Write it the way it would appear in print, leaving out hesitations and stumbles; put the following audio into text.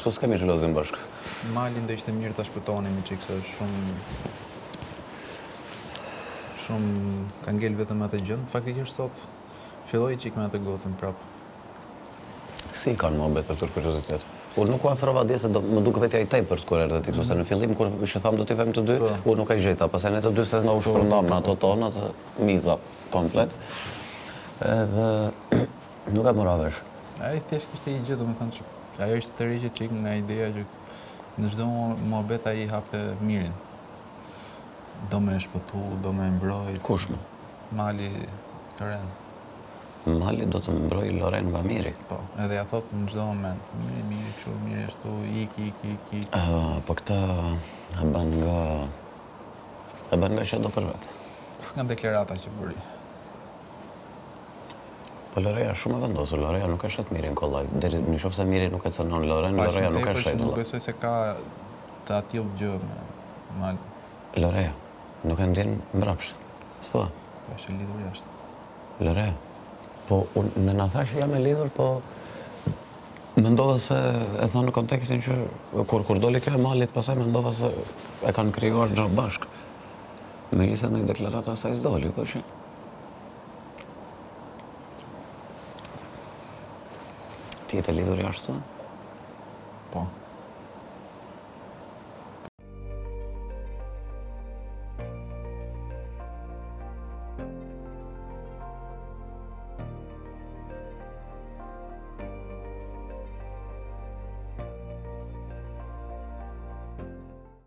Kështu s'kemi zhvillazim bashkë. Malin do ishte mirë ta shpëtonim një çik se është shumë ka ngel vetëm atë gjën. Faktikisht sot filloi çik me atë gotën prap. Si kanë mohabet për tërë kuriozitet? Unë nuk u afrova dje se më duke vetja i tepër të kur erdhe ti, se në fillim kur që tham do t'i vëmë të dy, unë nuk e gjeta, pastaj ne të dy se na u shpërndam me ato tonat, miza komplet. Edhe nuk e mora vesh. Ai thjesht kishte një gjë, domethënë që ajo ishte të rriqe çik nga ideja që në çdo mohabet ai hapte mirin. Do me shpëtu, do me mbrojt. Kush më? Mali Loren. Mali do të mbroj Loren nga miri. Po, edhe ja thot në çdo moment. Miri, kështu, miri ashtu, ik. Po këta e bën nga që do për vetë. Nga deklarata që bëri. Po Loreja shumë e vendosur, Loreja nuk e shet mirin kollaj. Deri në qoftë se miri nuk e cënon Loren, Loreja nuk e shet. Nuk besoj se ka të atill gjë me Mali. Loreja, nuk e ndjen mbrapsht. Thua. Po është e lidhur jashtë. Loreja, po unë na thash jam e lidhur, po mendova se e tha në kontekstin që kur doli kjo e Malit, pastaj mendova se e kanë krijuar gjë bashkë. Megjithëse në deklarata e saj s'doli, po që ti je të lidhur jashtë? Po.